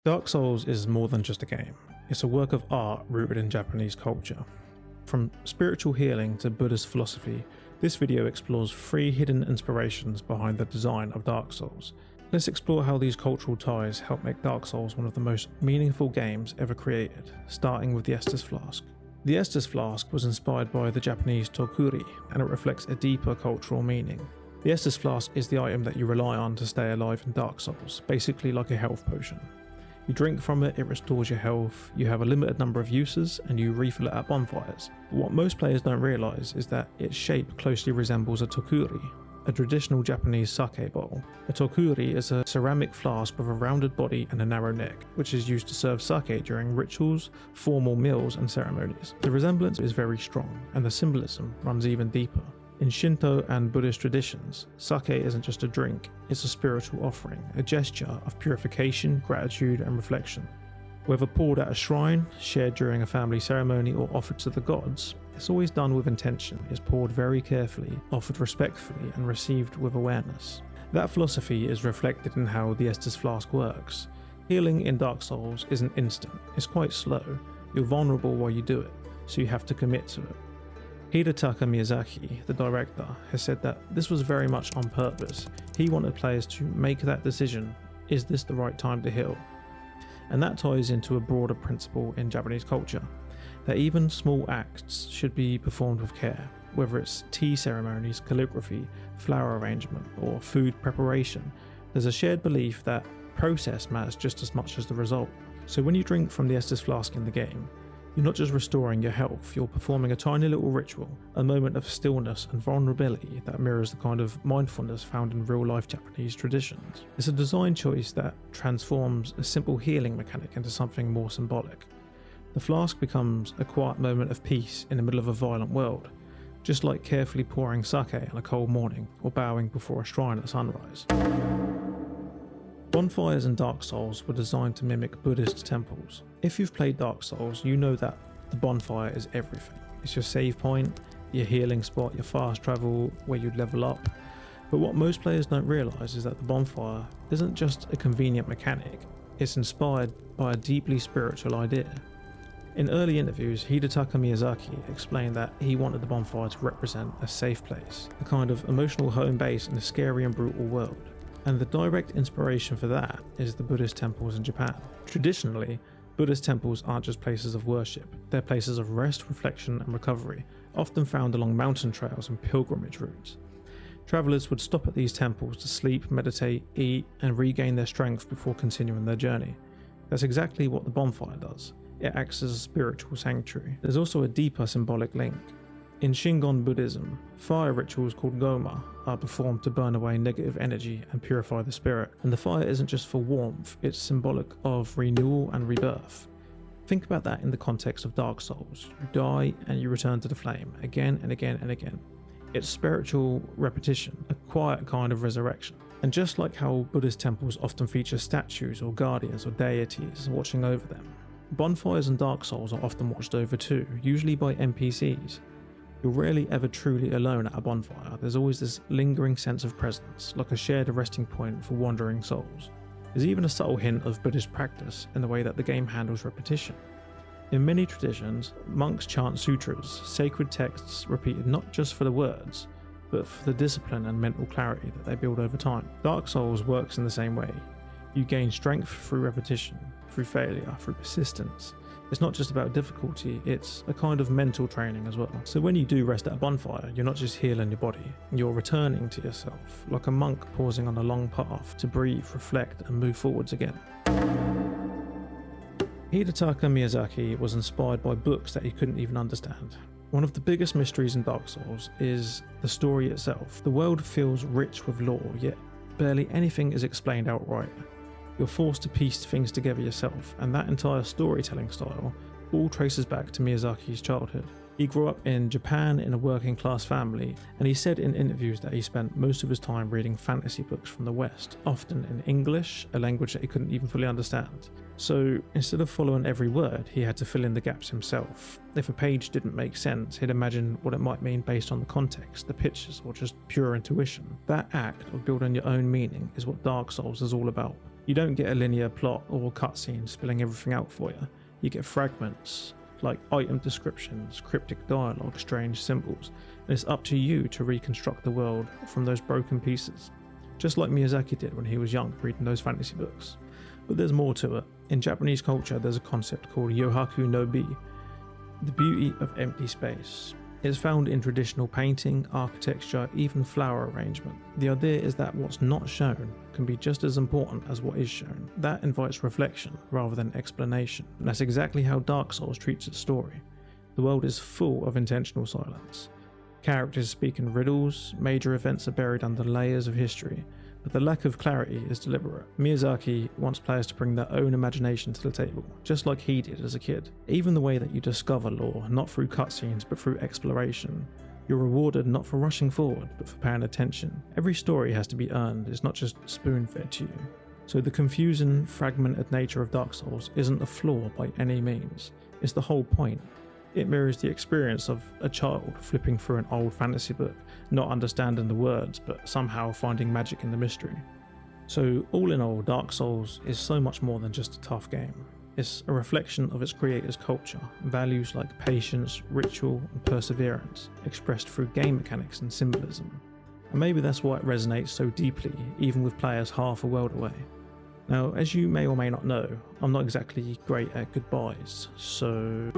Dark Souls is more than just a game. It's a work of art rooted in Japanese culture. From spiritual healing to Buddhist philosophy, this video explores 3 hidden inspirations behind the design of Dark Souls. Let's explore how these cultural ties help make Dark Souls one of the most meaningful games ever created, starting with the Estus Flask. The Estus Flask was inspired by the Japanese tokuri, and it reflects a deeper cultural meaning. The Estus Flask is the item that you rely on to stay alive in Dark Souls, basically like a health potion. You drink from it, it restores your health, you have a limited number of uses, and you refill it at bonfires. But what most players don't realise is that its shape closely resembles a tokuri, a traditional Japanese sake bowl. A tokuri is a ceramic flask with a rounded body and a narrow neck, which is used to serve sake during rituals, formal meals, and ceremonies. The resemblance is very strong, and the symbolism runs even deeper. In Shinto and Buddhist traditions, sake isn't just a drink, it's a spiritual offering, a gesture of purification, gratitude, and reflection. Whether poured at a shrine, shared during a family ceremony, or offered to the gods, it's always done with intention, is poured very carefully, offered respectfully, and received with awareness. That philosophy is reflected in how the Estus Flask works. Healing in Dark Souls isn't instant, it's quite slow. You're vulnerable while you do it, so you have to commit to it. Hidetaka Miyazaki, the director, has said that this was very much on purpose. He wanted players to make that decision, is this the right time to heal? And that ties into a broader principle in Japanese culture, that even small acts should be performed with care, whether it's tea ceremonies, calligraphy, flower arrangement, or food preparation. There's a shared belief that process matters just as much as the result. So when you drink from the Estus Flask in the game, you're not just restoring your health, you're performing a tiny little ritual, a moment of stillness and vulnerability that mirrors the kind of mindfulness found in real-life Japanese traditions. It's a design choice that transforms a simple healing mechanic into something more symbolic. The flask becomes a quiet moment of peace in the middle of a violent world, just like carefully pouring sake on a cold morning or bowing before a shrine at sunrise. Bonfires in Dark Souls were designed to mimic Buddhist temples. If you've played Dark Souls, you know that the bonfire is everything. It's your save point, your healing spot, your fast travel, where you'd level up. But what most players don't realise is that the bonfire isn't just a convenient mechanic, it's inspired by a deeply spiritual idea. In early interviews, Hidetaka Miyazaki explained that he wanted the bonfire to represent a safe place, a kind of emotional home base in a scary and brutal world. And the direct inspiration for that is the Buddhist temples in Japan. Traditionally, Buddhist temples aren't just places of worship, they're places of rest, reflection, and recovery, often found along mountain trails and pilgrimage routes. Travellers would stop at these temples to sleep, meditate, eat, and regain their strength before continuing their journey. That's exactly what the bonfire does. It acts as a spiritual sanctuary. There's also a deeper symbolic link. In Shingon Buddhism, fire rituals called goma are performed to burn away negative energy and purify the spirit. And the fire isn't just for warmth, it's symbolic of renewal and rebirth. Think about that in the context of Dark Souls. You die and you return to the flame, again and again and again. It's spiritual repetition, a quiet kind of resurrection. And just like how Buddhist temples often feature statues or guardians or deities watching over them, bonfires in Dark Souls are often watched over too, usually by NPCs. You're rarely ever truly alone at a bonfire. There's always this lingering sense of presence, like a shared resting point for wandering souls. There's even a subtle hint of Buddhist practice in the way that the game handles repetition. In many traditions, monks chant sutras, sacred texts repeated not just for the words, but for the discipline and mental clarity that they build over time. Dark Souls works in the same way. You gain strength through repetition, through failure, through persistence. It's not just about difficulty, it's a kind of mental training as well. So when you do rest at a bonfire, you're not just healing your body, you're returning to yourself, like a monk pausing on a long path to breathe, reflect, and move forwards again. Hidetaka Miyazaki was inspired by books that he couldn't even understand. One of the biggest mysteries in Dark Souls is the story itself. The world feels rich with lore, yet barely anything is explained outright. You're forced to piece things together yourself, and that entire storytelling style all traces back to Miyazaki's childhood. He grew up in Japan in a working class family, and he said in interviews that he spent most of his time reading fantasy books from the West, often in English, a language that he couldn't even fully understand. So instead of following every word, he had to fill in the gaps himself. If a page didn't make sense, he'd imagine what it might mean based on the context, the pictures, or just pure intuition. That act of building your own meaning is what Dark Souls is all about. You don't get a linear plot or cutscene spelling everything out for you. You get fragments, like item descriptions, cryptic dialogue, strange symbols, and it's up to you to reconstruct the world from those broken pieces. Just like Miyazaki did when he was young reading those fantasy books. But there's more to it. In Japanese culture, there's a concept called yohaku no bi, the beauty of empty space. It's found in traditional painting, architecture, even flower arrangement. The idea is that what's not shown can be just as important as what is shown. That invites reflection rather than explanation. And that's exactly how Dark Souls treats its story. The world is full of intentional silence. Characters speak in riddles, major events are buried under layers of history, but the lack of clarity is deliberate. Miyazaki wants players to bring their own imagination to the table, just like he did as a kid. Even the way that you discover lore, not through cutscenes but through exploration. You're rewarded not for rushing forward, but for paying attention. Every story has to be earned, it's not just spoon-fed to you. So the confusing, fragmented nature of Dark Souls isn't a flaw by any means, it's the whole point. It mirrors the experience of a child flipping through an old fantasy book, not understanding the words, but somehow finding magic in the mystery. So all in all, Dark Souls is so much more than just a tough game. It's a reflection of its creator's culture, values like patience, ritual, and perseverance, expressed through game mechanics and symbolism. And maybe that's why it resonates so deeply, even with players half a world away. Now, as you may or may not know, I'm not exactly great at goodbyes, so...